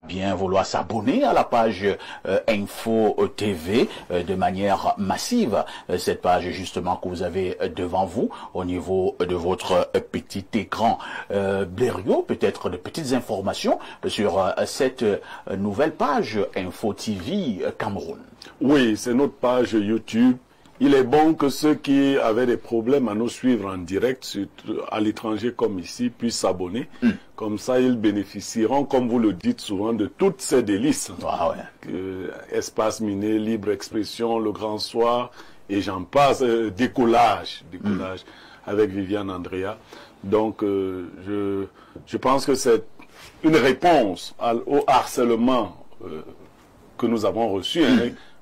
bien vouloir s'abonner à la page Info TV de manière massive. Cette page justement que vous avez devant vous au niveau de votre petit écran. Blériot, peut-être de petites informations sur cette nouvelle page Info TV Cameroun. Oui, c'est notre page YouTube. Il est bon que ceux qui avaient des problèmes à nous suivre en direct, à l'étranger comme ici, puissent s'abonner. Comme ça, ils bénéficieront, comme vous le dites souvent, de toutes ces délices. Ah ouais. Espace miné, libre expression, le grand soir, et j'en passe, décollage avec Viviane Andrea. Donc, je pense que c'est une réponse au harcèlement que nous avons reçu,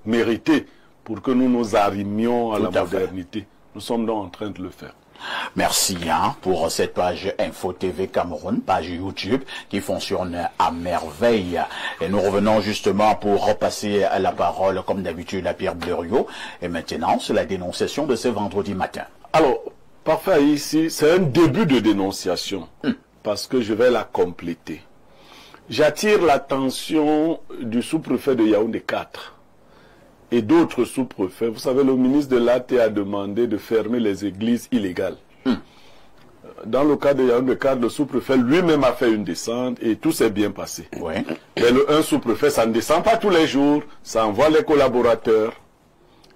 mérité, pour que nous nous arrimions à la modernité. Nous sommes donc en train de le faire. Merci pour cette page Info TV Cameroun, page YouTube qui fonctionne à merveille. Et nous revenons justement pour repasser la parole, comme d'habitude, à Pierre Blériot. Et maintenant, c'est la dénonciation de ce vendredi matin. Alors, parfait, ici, c'est un début de dénonciation, parce que je vais la compléter. J'attire l'attention du sous-préfet de Yaoundé 4 et d'autres sous-préfets. Vous savez, le ministre de l'AT a demandé de fermer les églises illégales. Dans le cas de Yaoundé 4, le sous-préfet lui-même a fait une descente et tout s'est bien passé. Ouais. Mais un sous-préfet, ça ne descend pas tous les jours, ça envoie les collaborateurs.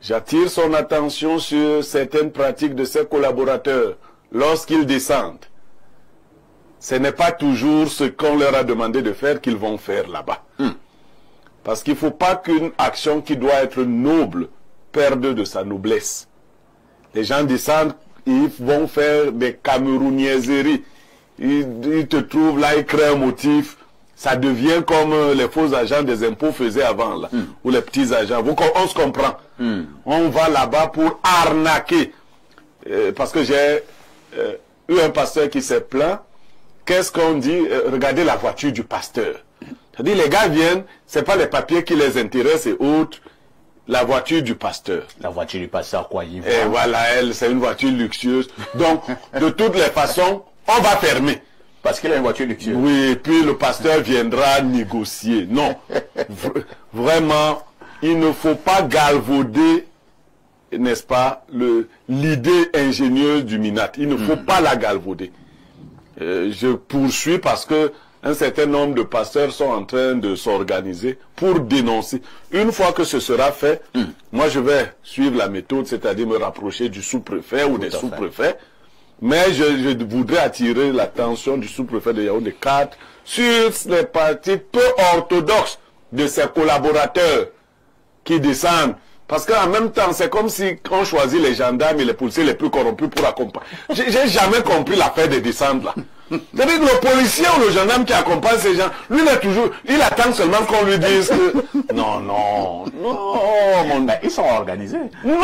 J'attire son attention sur certaines pratiques de ses collaborateurs lorsqu'ils descendent. Ce n'est pas toujours ce qu'on leur a demandé de faire qu'ils vont faire là-bas. Parce qu'il ne faut pas qu'une action qui doit être noble perde de sa noblesse. Les gens descendent, ils vont faire des camerouniaiseries. Ils te trouvent là, ils créent un motif. Ça devient comme les faux agents des impôts faisaient avant, là, ou les petits agents. On se comprend. On va là-bas pour arnaquer. Parce que j'ai eu un pasteur qui s'est plaint. Qu'est-ce qu'on dit? Regardez la voiture du pasteur. C'est-à-dire, les gars viennent, c'est pas les papiers qui les intéressent et autres, la voiture du pasteur. La voiture du pasteur, quoi, il Et voilà, elle, c'est une voiture luxueuse. Donc, de toutes les façons, on va fermer. Parce qu'il a une voiture luxueuse. Oui, et puis le pasteur viendra négocier. Non. Vraiment, il ne faut pas galvauder, n'est-ce pas, l'idée ingénieuse du MINAT. Il ne faut pas la galvauder. Je poursuis parce que un certain nombre de pasteurs sont en train de s'organiser pour dénoncer. Une fois que ce sera fait, moi je vais suivre la méthode, c'est-à-dire me rapprocher du sous-préfet ou des sous-préfets. Mais je voudrais attirer l'attention du sous-préfet de Yaoundé 4 sur les pratiques peu orthodoxes de ses collaborateurs qui descendent. Parce qu'en même temps, c'est comme si on choisit les gendarmes et les policiers les plus corrompus pour accompagner. J'ai jamais compris l'affaire des descentes là. C'est-à-dire que le policier ou le gendarme qui accompagne ces gens, lui il attend seulement qu'on lui dise que... Non, ils sont organisés. Non.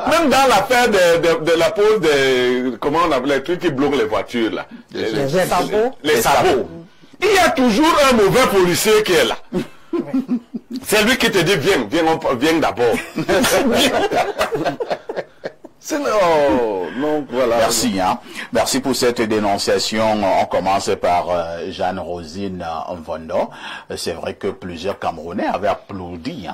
Même dans l'affaire de la pose des... Comment on appelle les trucs qui bloquent les voitures là. Les sabots. Il y a toujours un mauvais policier qui est là. C'est lui qui te dit viens d'abord. Non, voilà. Merci, Merci pour cette dénonciation. On commence par Jeanne-Rosine Mvondo. C'est vrai que plusieurs Camerounais avaient applaudi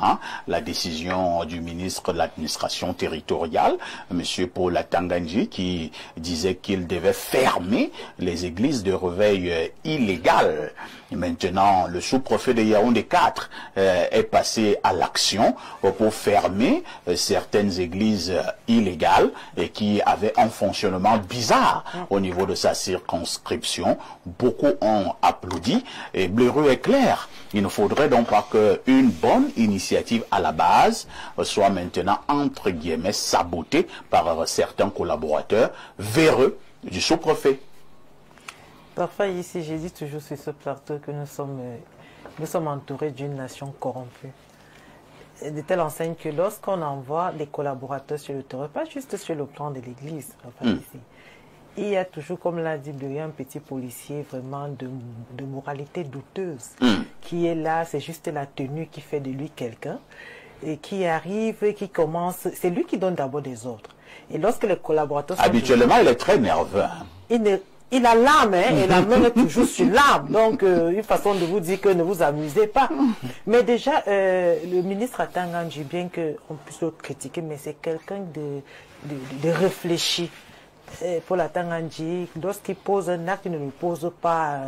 la décision du ministre de l'administration territoriale, M. Paul Atanganji, qui disait qu'il devait fermer les églises de réveil illégales. Maintenant, le sous-préfet de Yaoundé 4 est passé à l'action pour fermer certaines églises illégales et qui avaient un fonctionnement bizarre au niveau de sa circonscription. Beaucoup ont applaudi et Blériot est clair. Il ne faudrait donc pas qu'une bonne initiative à la base soit maintenant, entre guillemets, sabotée par certains collaborateurs véreux du sous-préfet. Parfois ici, j'ai dit toujours sur ce plateau que nous sommes entourés d'une nation corrompue. De telle enseigne que lorsqu'on envoie les collaborateurs sur le terrain, pas juste sur le plan de l'Église, enfin ici, il y a toujours, comme l'a dit Blériot, un petit policier vraiment de moralité douteuse qui est là, c'est juste la tenue qui fait de lui quelqu'un et qui arrive et qui commence, c'est lui qui donne d'abord des ordres. Et lorsque les collaborateurs sont habituellement, il est très nerveux. il a l'âme, hein, et la main est toujours sur l'âme. Donc, une façon de vous dire que ne vous amusez pas. Mais déjà, le ministre Atangandji, bien qu'on puisse le critiquer, mais c'est quelqu'un de réfléchi. Pour Atangandji, lorsqu'il pose un acte, il ne le pose pas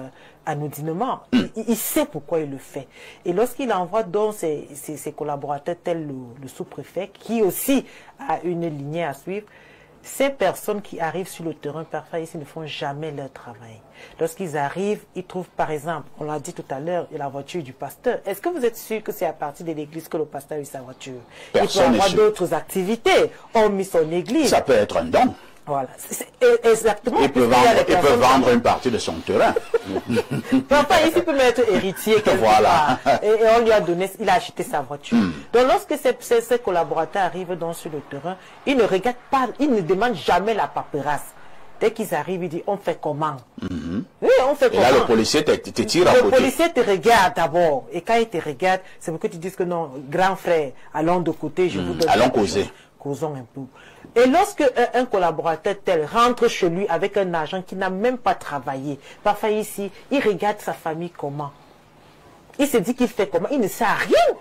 anodinement. Il sait pourquoi il le fait. Et lorsqu'il envoie donc ses collaborateurs, tels le sous-préfet, qui aussi a une lignée à suivre, ces personnes qui arrivent sur le terrain, parfois ici, ne font jamais leur travail. Lorsqu'ils arrivent, ils trouvent, par exemple, on l'a dit tout à l'heure, la voiture du pasteur. Est-ce que vous êtes sûr que c'est à partir de l'église que le pasteur a eu sa voiture? Personne il peut avoir d'autres activités, hormis son église. Ça peut être un don. Voilà, exactement. Il peut vendre une partie de son terrain. Parfois, ici, il peut être héritier quelque part. Et on lui a donné, il a acheté sa voiture. Donc, lorsque ces collaborateurs arrivent donc sur le terrain, ils ne regardent pas, ils ne demandent jamais la paperasse. Dès qu'ils arrivent, ils disent, on fait comment? Oui, on fait comment? Et là, le policier te tire à côté. Le policier te regarde d'abord. Et quand il te regarde, c'est pour que tu dises que non, grand frère, allons de côté, je vous donne. Allons causer. Causons un peu. Et lorsque un collaborateur tel rentre chez lui avec un agent qui n'a même pas travaillé, parfois ici, il regarde sa famille comment? Il se dit qu'il fait comment? Il ne sait rien.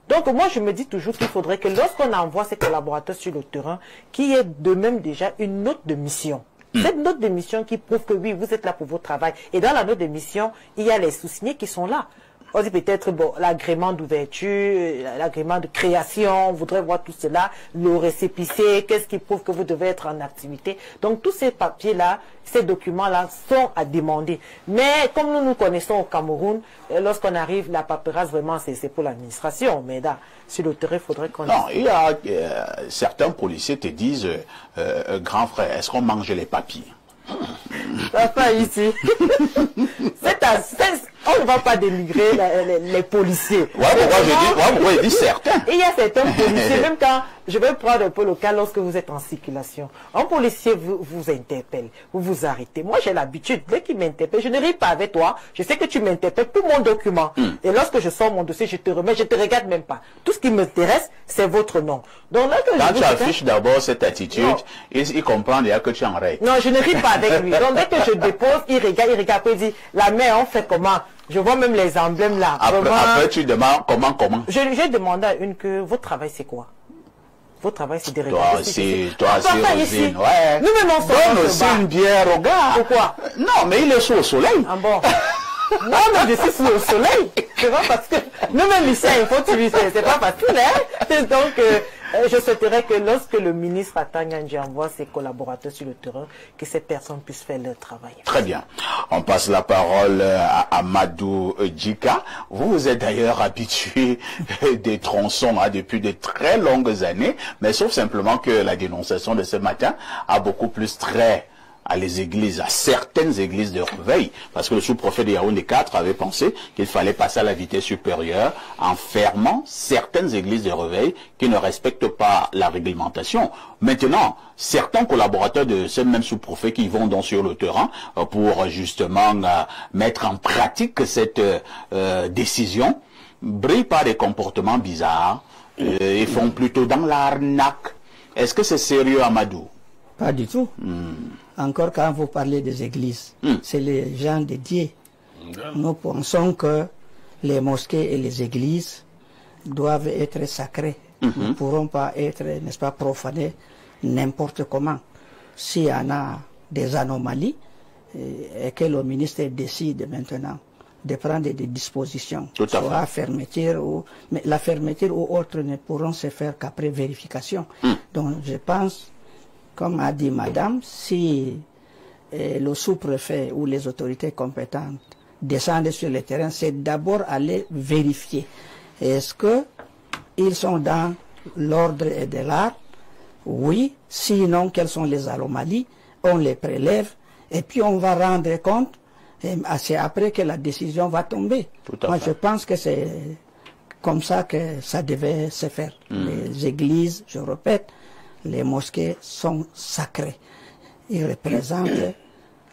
Donc moi je me dis toujours qu'il faudrait que lorsqu'on envoie ces collaborateurs sur le terrain, qu'il y ait de même déjà une note de mission. Cette note de mission qui prouve que oui, vous êtes là pour votre travail. Et dans la note de mission, il y a les sous-signés qui sont là. On dit peut-être bon, l'agrément d'ouverture, l'agrément de création, on voudrait voir tout cela, le récépissé, qu'est-ce qui prouve que vous devez être en activité. Donc tous ces papiers-là, ces documents-là sont à demander. Mais comme nous nous connaissons au Cameroun, lorsqu'on arrive, la paperasse vraiment c'est pour l'administration. Mais là, sur le terrain, il faudrait qu'on... Non, il y a certains policiers te disent, grand frère, est-ce qu'on mange les papiers? Pas ici. On ne va pas dénigrer les policiers. Pourquoi je dis certains. Il y a certains policiers, même quand je vais prendre un peu le cas lorsque vous êtes en circulation. Un policier vous interpelle, vous vous arrêtez. Moi, j'ai l'habitude, dès qu'il m'interpelle, je ne ris pas avec toi. Je sais que tu m'interpelles pour mon document. Et lorsque je sors mon dossier, je te remets, je ne te regarde même pas. Tout ce qui m'intéresse, c'est votre nom. Donc, là, quand tu affiches d'abord cette attitude, il comprend déjà que tu en règle. Non, je ne ris pas avec lui. Donc, dès que je dépose, il regarde, il dit, la main, on fait comment? Je vois même les emblèmes là. Après tu demandes comment? J'ai demandé à une que votre travail c'est quoi? Votre travail c'est de regarder. Toi, c'est Rosine. Ouais. Nous-mêmes on donne aussi une bière au gars. Pourquoi? Non, mais il est sous le soleil. Ah bon? Non, mais je suis sous le soleil. C'est pas parce que nous-mêmes ici, il faut tuer. C'est pas facile, hein? Donc, je souhaiterais que lorsque le ministre Atangandji envoie ses collaborateurs sur le terrain, que ces personnes puissent faire leur travail. Très bien. On passe la parole à Amadou Djika. Vous êtes d'ailleurs habitué des tronçons depuis de très longues années, mais sauf simplement que la dénonciation de ce matin a beaucoup plus trait à les églises, à certaines églises de réveil, parce que le sous-préfet de Yaoundé 4 avait pensé qu'il fallait passer à la vitesse supérieure en fermant certaines églises de réveil qui ne respectent pas la réglementation. Maintenant, certains collaborateurs de ce même sous-préfet qui vont donc sur le terrain pour justement mettre en pratique cette décision brillent par des comportements bizarres et font plutôt dans l'arnaque. Est-ce que c'est sérieux, Amadou? Pas du tout. Encore quand vous parlez des églises, c'est les gens dédiés. Nous pensons que les mosquées et les églises doivent être sacrées. Nous ne pourrons pas être, n'est-ce pas, profanés n'importe comment. S'il y en a des anomalies et que le ministère décide maintenant de prendre des dispositions, soit fermeture ou... Mais la fermeture ou autre ne pourront se faire qu'après vérification. Donc je pense... Comme a dit madame, si le sous-préfet ou les autorités compétentes descendent sur le terrain, c'est d'abord aller vérifier. Est-ce qu'ils sont dans l'ordre et de l'art? Oui. Sinon, quelles sont les anomalies? On les prélève et puis on va rendre compte. C'est après que la décision va tomber. Moi, je pense que c'est comme ça que ça devait se faire. Les églises, je répète, les mosquées sont sacrées. Ils représentent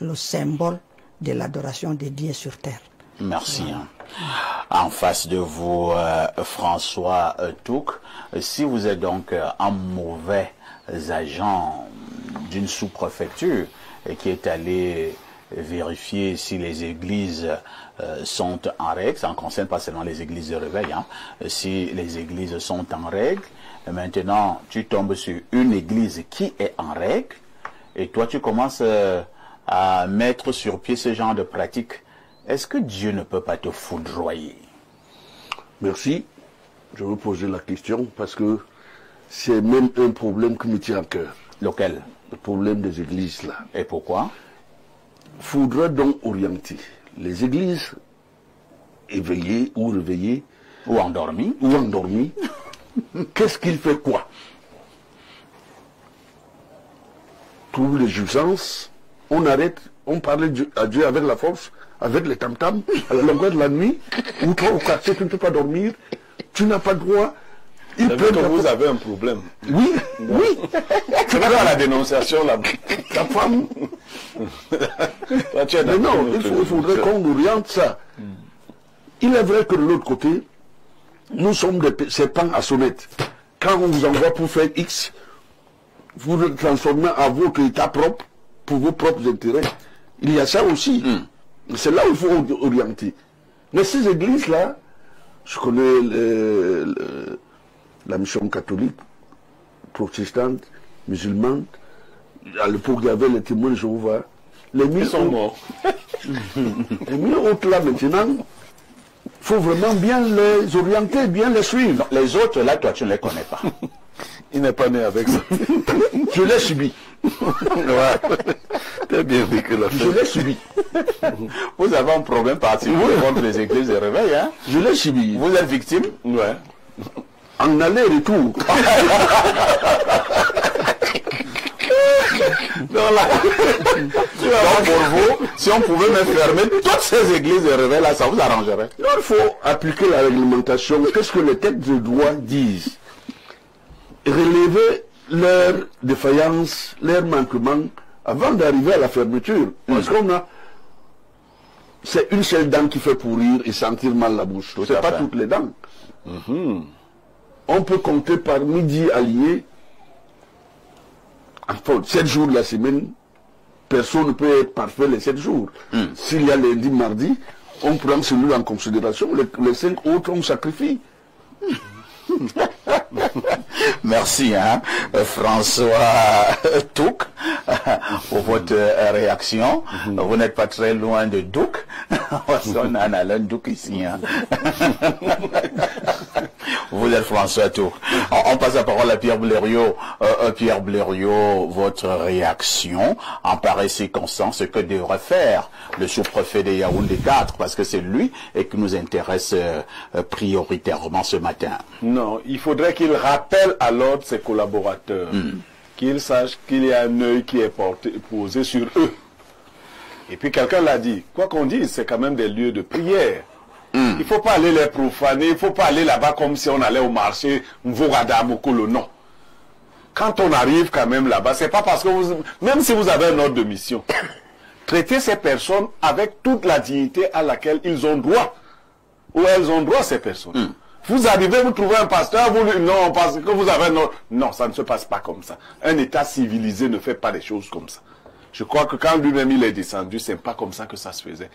le symbole de l'adoration des dieux sur terre. Merci. En face de vous, François Touk, si vous êtes donc un mauvais agent d'une sous-préfecture qui est allé vérifier si les églises sont en règle. Ça ne concerne pas seulement les églises de réveil. Hein. Si les églises sont en règle, maintenant tu tombes sur une église qui est en règle et toi tu commences à mettre sur pied ce genre de pratique. Est-ce que Dieu ne peut pas te foudroyer? Merci. Je veux poser la question parce que c'est même un problème qui me tient à cœur. Lequel? Le problème des églises là. Et pourquoi? Faudrait donc orienter les églises éveillées ou réveillées ou endormies. Qu'est-ce qu'il fait quoi? Trouve les jouissances, on arrête, on parle à Dieu avec la force, avec les tam-tams, à la longueur de la nuit, ou toi au quartier, tu ne peux pas dormir, tu n'as pas le droit. Vous avez un problème. Oui, oui. Tu vas à la dénonciation là. Ta femme. Toi, tu es mais non, il faudrait qu'on oriente ça. Il est vrai que de l'autre côté, nous sommes des serpents à sonnette. Quand on vous envoie pour faire X, vous le transformez à votre état propre, pour vos propres intérêts. Il y a ça aussi. C'est là où il faut orienter. Mais ces églises-là, je connais la mission catholique, protestante, musulmane. À l'époque, il y avait les témoins de Jéhovah. Ils sont morts. Les 1000 autres là maintenant, il faut vraiment bien les orienter, bien les suivre. Non, les autres là, toi, tu ne les connais pas. Il n'est pas né avec ça. Je l'ai subi. T'as bien vécu la Je l'ai subi. Vous avez un problème particulier contre les églises de réveil, hein? Je l'ai subi. Vous êtes victime? Ouais. En aller-retour. Donc là, pour vous, si on pouvait me fermer toutes ces églises de réveil là, ça vous arrangerait. Il faut appliquer la réglementation. Qu'est-ce que les textes de droit disent? Relever leurs défaillances, leurs manquements avant d'arriver à la fermeture. Parce qu'on a... C'est une seule dent qui fait pourrir et sentir mal la bouche. C'est pas toutes les dents. On peut compter par 10 alliés. Enfin, 7 jours de la semaine, personne ne peut être parfait les 7 jours. S'il y a lundi, mardi, on prend celui en considération. Les 5 autres, on sacrifie. Merci, hein, François Touk, pour votre réaction. Vous n'êtes pas très loin de Douk. On a Alain Douk ici. Hein. Vous êtes François Touk. On passe la parole à Pierre Blériot. Pierre Blériot, votre réaction en pareille circonstance, ce que devrait faire le sous-préfet de Yaoundé 4, parce que c'est lui et qui nous intéresse prioritairement ce matin. Non, il faudrait qu'il rappelle à l'ordre ses collaborateurs, qu'ils sachent qu'il y a un œil qui est posé sur eux. Et puis quelqu'un l'a dit, quoi qu'on dise, c'est quand même des lieux de prière. Il ne faut pas aller les profaner, il ne faut pas aller là-bas comme si on allait au marché, Mvogadamokolo, non. Quand on arrive quand même là-bas, c'est pas parce que même si vous avez un ordre de mission, traitez ces personnes avec toute la dignité à laquelle ils ont droit, ou elles ont droit, ces personnes. Vous arrivez, vous trouvez un pasteur, vous lui non, parce que vous avez un ordre. Non, ça ne se passe pas comme ça. Un État civilisé ne fait pas des choses comme ça. Je crois que quand lui-même il est descendu, c'est pas comme ça que ça se faisait.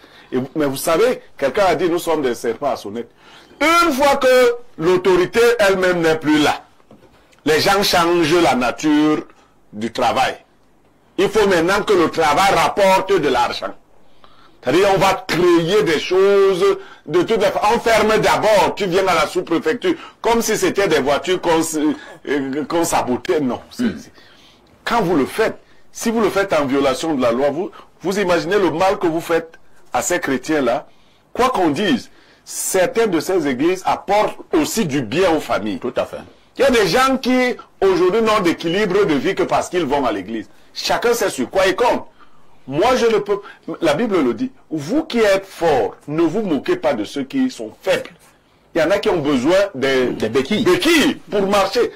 Mais vous savez, quelqu'un a dit, nous sommes des serpents à sonnette. Une fois que l'autorité elle-même n'est plus là, les gens changent la nature du travail. Il faut maintenant que le travail rapporte de l'argent. C'est-à-dire, on va créer des choses de toutes les façons. On ferme d'abord, tu viens à la sous-préfecture, comme si c'était des voitures qu'on sabotait. Non. Quand vous le faites, si vous le faites en violation de la loi, vous imaginez le mal que vous faites à ces chrétiens-là. Quoi qu'on dise, certaines de ces églises apportent aussi du bien aux familles. Tout à fait. Il y a des gens qui, aujourd'hui, n'ont d'équilibre de vie que parce qu'ils vont à l'église. Chacun sait sur quoi il compte. Moi, je ne peux... La Bible le dit. Vous qui êtes forts, ne vous moquez pas de ceux qui sont faibles. Il y en a qui ont besoin des béquilles pour marcher.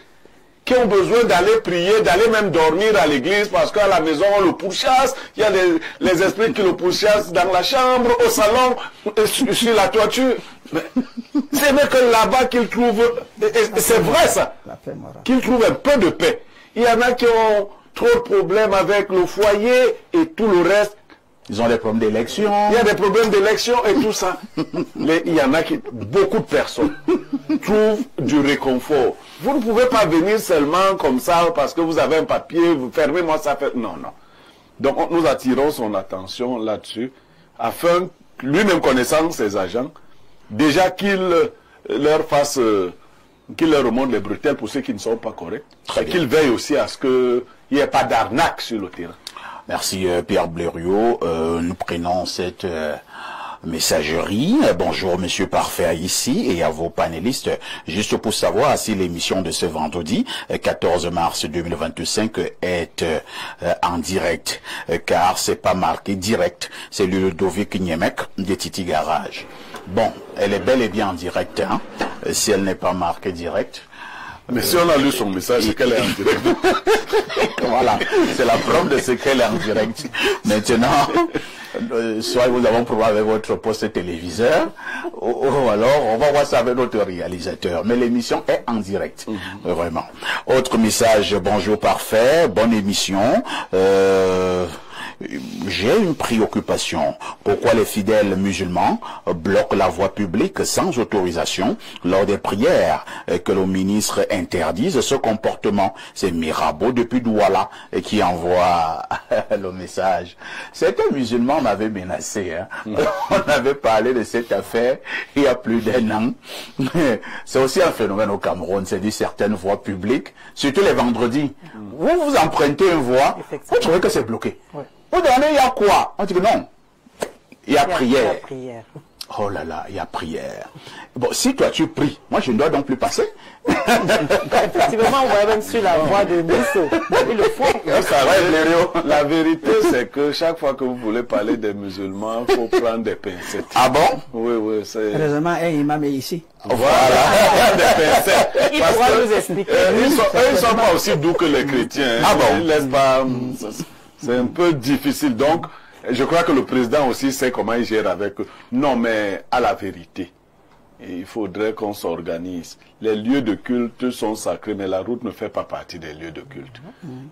Qui ont besoin d'aller prier, d'aller même dormir à l'église parce qu'à la maison, on le pourchasse. Il y a les esprits qui le pourchassent dans la chambre, au salon, sur la toiture. C'est vrai que là-bas qu'ils trouvent... C'est vrai ça. Qu'ils trouvent un peu de paix. Il y en a qui ont trop de problèmes avec le foyer et tout le reste. Ils ont des problèmes d'élection. Il y a des problèmes d'élection et tout ça. Il y en a qui, beaucoup de personnes trouvent du réconfort. Vous ne pouvez pas venir seulement comme ça parce que vous avez un papier, vous fermez-moi ça. Non, non. Donc nous attirons son attention là-dessus afin, lui-même connaissant ses agents, déjà qu'il leur fasse, qu'il leur remonte les bretelles pour ceux qui ne sont pas corrects. Et qu'il veille aussi à ce qu'il n'y ait pas d'arnaque sur le terrain. Merci Pierre Blériot. Nous prenons cette messagerie. Bonjour Monsieur Parfait ici et à vos panélistes. Juste pour savoir si l'émission de ce vendredi 14 mars 2025 est en direct, car c'est pas marqué direct. C'est le Ludovic Niemek de Titi Garage. Bon, elle est bel et bien en direct, hein, si elle n'est pas marquée direct. Mais si on a lu son message, c'est qu'elle est en direct. Voilà, c'est la preuve de ce qu'elle est en direct. Maintenant, soit vous avez un problème avec votre poste téléviseur, ou alors on va voir ça avec notre réalisateur. Mais l'émission est en direct, vraiment. Autre message, bonjour Parfait, bonne émission. J'ai une préoccupation. Pourquoi les fidèles musulmans bloquent la voie publique sans autorisation lors des prières, que le ministre interdise ce comportement? C'est Mirabeau depuis Douala qui envoie le message. Certains musulmans m'avaient menacé. Hein. On avait parlé de cette affaire il y a plus d'1 an. C'est aussi un phénomène au Cameroun. C'est dit certaines voies publiques, surtout les vendredis. Vous empruntez une voie, vous trouvez que c'est bloqué. Ouais. Au dernier, il y a quoi? On dit que non. Il y a prière. Oh là là, il y a prière. Bon, si toi tu pries, moi je ne dois donc plus passer. Effectivement, on voit même sur la voie de Mousso. Il le faut. La vérité, c'est que chaque fois que vous voulez parler des musulmans, il faut prendre des pincettes. Ah bon? Oui, oui. Heureusement, un imam est ici. Voilà, des pincettes. Il pourra nous expliquer. Ils ne sont pas aussi doux que les chrétiens. Ah bon? Ils laissent pas. C'est un peu difficile. Donc, je crois que le président aussi sait comment il gère avec eux. Non, mais à la vérité, il faudrait qu'on s'organise. Les lieux de culte sont sacrés, mais la route ne fait pas partie des lieux de culte.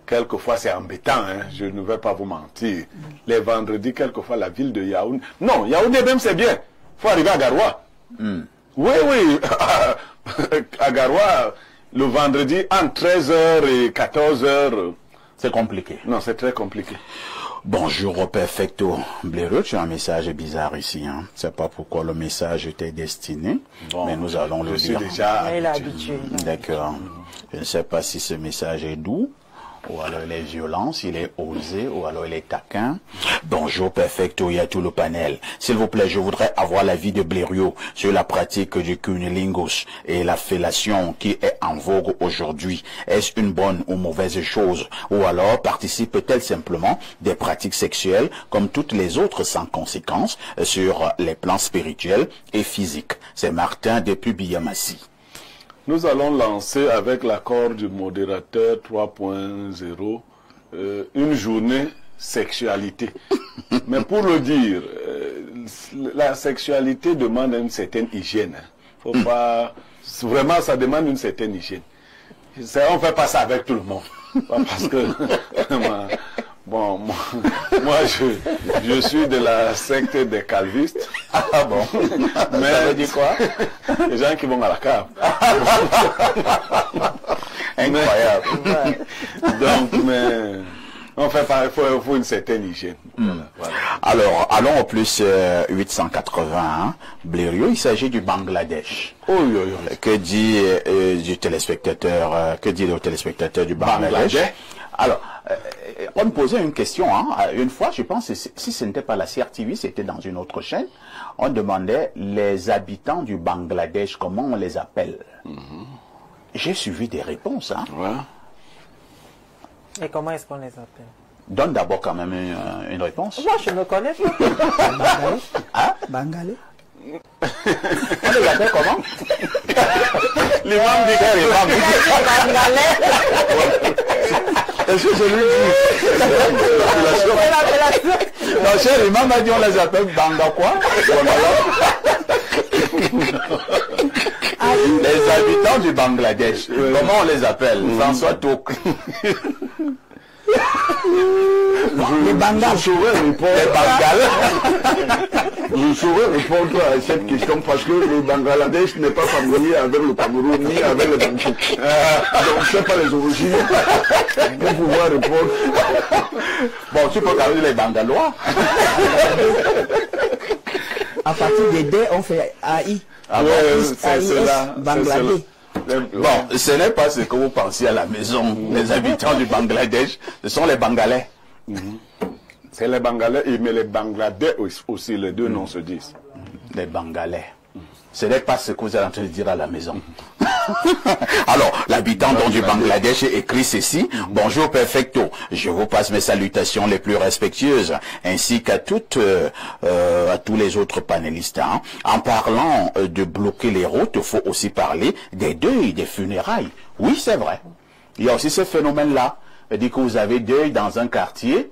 Quelquefois, c'est embêtant, hein, je ne vais pas vous mentir. Les vendredis, quelquefois, la ville de Yaoundé... Non, Yaoundé même, c'est bien. Il faut arriver à Garoua. Oui, oui. À Garoua, le vendredi, entre 13h et 14h... C'est compliqué. Non, c'est très compliqué. Bonjour Perfecto Blériot, tu as un message bizarre ici. Hein. Je ne sais pas pourquoi le message était destiné, bon, mais nous allons le lire. Déjà habitué. D'accord. Je ne sais pas si ce message est doux, ou alors il est violent, s'il est osé, ou alors il est taquin. Bonjour Perfecto, il y a tout le panel. S'il vous plaît, je voudrais avoir l'avis de Blériot sur la pratique du cunnilingus et la fellation qui est en vogue aujourd'hui. Est-ce une bonne ou mauvaise chose? Ou alors participe-t-elle simplement des pratiques sexuelles comme toutes les autres sans conséquence sur les plans spirituels et physiques? C'est Martin depuis Biyamassi. Nous allons lancer avec l'accord du modérateur 3.0 une journée sexualité. Mais pour le dire, la sexualité demande une certaine hygiène. Faut pas, vraiment, ça demande une certaine hygiène. On ne fait pas ça avec tout le monde. Parce que, bon, moi je suis de la secte des calvistes. Ah bon? Mais ça veut dire quoi? Les gens qui vont à la cave. Incroyable. Donc, mais on fait pas, il faut une certaine hygiène. Voilà. Alors, allons au plus 880. Blériot, il s'agit du Bangladesh. Que dit du téléspectateur, que dit le téléspectateur du Bangladesh? Alors, on me posait une question, hein. Une fois, je pense, si ce n'était pas la CRTV, c'était dans une autre chaîne, on demandait les habitants du Bangladesh, comment on les appelle. J'ai suivi des réponses. Hein. Et comment est-ce qu'on les appelle? Donne d'abord quand même une réponse. Moi, je me connais pas. Bangalais. Hein? Bangalais. On les appelle comment? L'imam dit Est-ce que je lui dis? Non, cher imam a dit on les appelle Banga quoi? Les habitants du Bangladesh, comment on les appelle? François Touk. Les Bengales. Je saurais répondre à cette question parce que le Bangladesh n'est pas familier avec le Cameroun ni avec le Bantou. Donc je ne sais pas les origines pour pouvoir répondre. Bon, tu peux parler les Bangalois. À partir des D, on fait AI. Ah ouais, c'est là. Bangladesh. Bon, ce n'est pas ce que vous pensiez à la maison. Les habitants du Bangladesh, ce sont les Bangalais. C'est les Bangalais, mais les Bangladais aussi, les deux noms se disent. Les Bangalais. Ce n'est pas ce que vous êtes en train de dire à la maison. Alors, l'habitant du Bangladesh écrit ceci. Bonjour perfecto. Je vous passe mes salutations les plus respectueuses, ainsi qu'à à tous les autres panélistes. Hein. En parlant de bloquer les routes, il faut aussi parler des deuils, des funérailles. Oui, c'est vrai. Il y a aussi ce phénomène-là. Dit que vous avez deuil dans un quartier.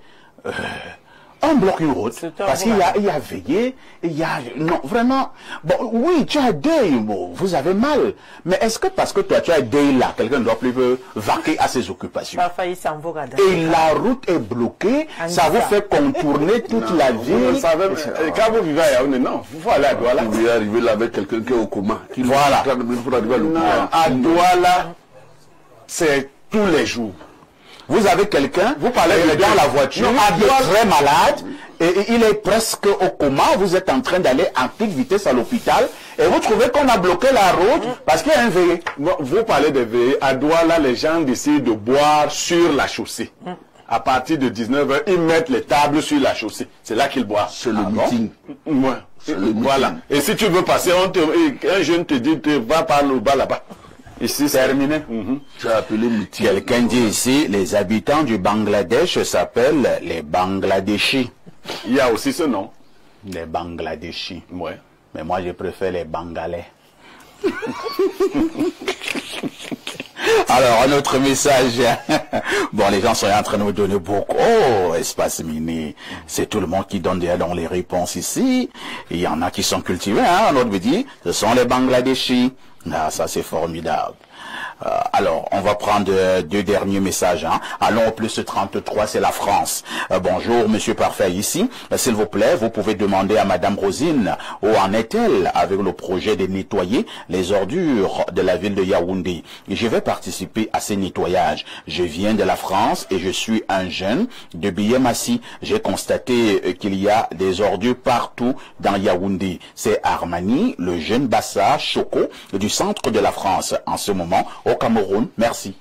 On bloque une route, parce qu'il y a veillé, il y a... Non, vraiment... Bon, oui, tu as deuil, bon, vous avez mal. Mais est-ce que parce que toi, tu as deuil là, quelqu'un ne doit plus vaquer à ses occupations? Et la route est bloquée, ça vous fait contourner toute la ville. Vous savez, quand vous vivez à Yaoundé, non, il faut aller à Douala. Vous pouvez arriver là avec quelqu'un qui est au coma. Voilà. À Douala, c'est tous les jours. Vous avez quelqu'un, vous parlez dans la voiture, il est très malade, et il est presque au coma, vous êtes en train d'aller en petite vitesse à l'hôpital, et vous trouvez qu'on a bloqué la route parce qu'il y a un veillé. Vous parlez de veillé, à Douala, les gens décident de boire sur la chaussée. À partir de 19h, ils mettent les tables sur la chaussée. C'est là qu'ils boivent. C'est le meeting. Ouais. Voilà. Et si tu veux passer, un jeune te dit, va par le bas là-bas. Ici, c'est terminé. Tu as appelé meeting. Quelqu'un dit ici, les habitants du Bangladesh s'appellent les Bangladeshis. Il y a aussi ce nom. Les Bangladeshis. Ouais. Mais moi, je préfère les Bangalais. Alors, un autre message. Bon, les gens sont en train de nous donner beaucoup. Oh, espace mini. C'est tout le monde qui donne dans les réponses ici. Il y en a qui sont cultivés, hein. L'autre me dit, ce sont les Bangladeshis. Ah, ça c'est formidable. Alors, on va prendre deux derniers messages. Hein. Allons au plus 33, c'est la France. Bonjour, monsieur Parfait, ici. S'il vous plaît, vous pouvez demander à madame Rosine où en est-elle avec le projet de nettoyer les ordures de la ville de Yaoundé. Je vais participer à ces nettoyages. Je viens de la France et je suis un jeune de Biémassi. J'ai constaté qu'il y a des ordures partout dans Yaoundé. C'est Armani, le jeune Bassa Choco du centre de la France en ce moment au Cameroun. Merci.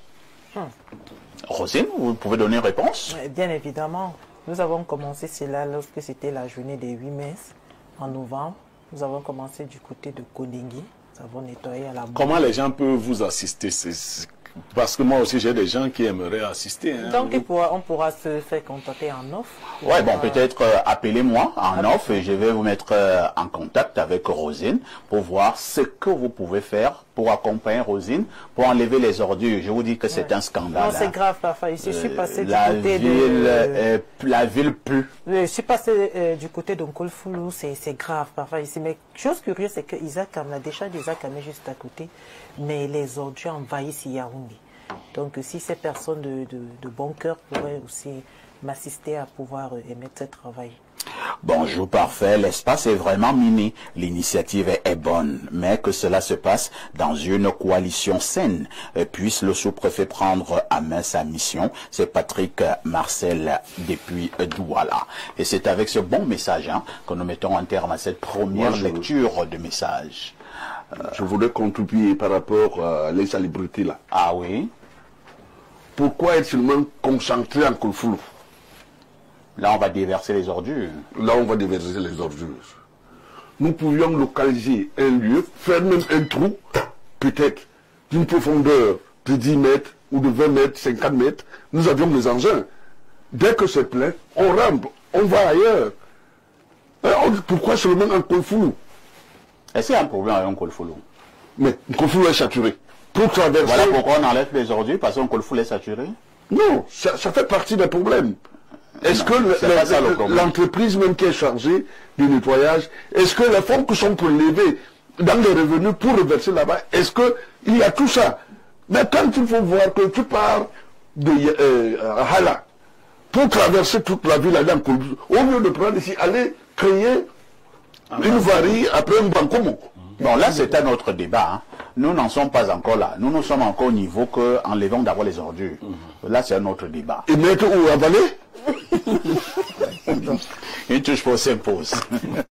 Rosine, vous pouvez donner une réponse? Bien évidemment. Nous avons commencé cela lorsque c'était la journée des 8 mai en novembre. Nous avons commencé du côté de Koningui. Nous avons nettoyé à la boue. Comment les gens peuvent vous assister? Parce que moi aussi j'ai des gens qui aimeraient assister. Hein. Donc on pourra se faire contacter en offre. Ouais, bon, peut-être appelez-moi en offre et je vais vous mettre en contact avec Rosine pour voir ce que vous pouvez faire pour accompagner Rosine, pour enlever les ordures. Je vous dis que c'est un scandale. Non, c'est grave, parfois. Je suis passé du côté la ville pue. Je suis passé du côté de Nkolfoulou, c'est grave parfois ici. Mais chose curieuse, c'est que Isaac a déjà des Akamé juste à côté, mais les ordures envahissent Yaoundé. Donc si ces personnes de bon cœur pourraient aussi m'assister à pouvoir émettre ce travail. Bonjour Parfait, l'espace est vraiment miné, l'initiative est bonne, mais que cela se passe dans une coalition saine. Puisse le sous-préfet prendre à main sa mission. C'est Patrick Marcel depuis Douala. Et c'est avec ce bon message que nous mettons un terme à cette première lecture de message. Je voulais contribuer par rapport à l'insalubrité là. Ah oui? Pourquoi être seulement concentré en Kolfoulou? Là, on va déverser les ordures. Là, on va déverser les ordures. Nous pouvions localiser un lieu, faire même un trou, peut-être d'une profondeur de 10 mètres ou de 20 mètres, 50 mètres. Nous avions des engins. Dès que c'est plein, on rampe, on va ailleurs. Pourquoi seulement en Kolfoulou? Est-ce qu'il y a un problème avec un Kolfoulou? Mais Kolfoulou est saturé. Pour traverser... Voilà pourquoi on enlève les ordures, parce qu'un Kolfoulou est saturé? Non, ça fait partie des problèmes. Est-ce que l'entreprise même qui est chargée du nettoyage, est-ce que les fonds qui sont prélevés dans les revenus pour reverser là-bas, est-ce qu'il y a tout ça? Mais quand il faut voir que tu pars de Hala pour traverser toute la ville, aller en Colombie. Au lieu de prendre ici, aller créer une varie après un bancomo. Bon, là, c'est un autre débat. Hein. Nous n'en sommes pas encore là. Nous sommes encore au niveau que enlevons d'abord les ordures. Là, c'est un autre débat. Et mettre où avaler? Une touche pour s'impose.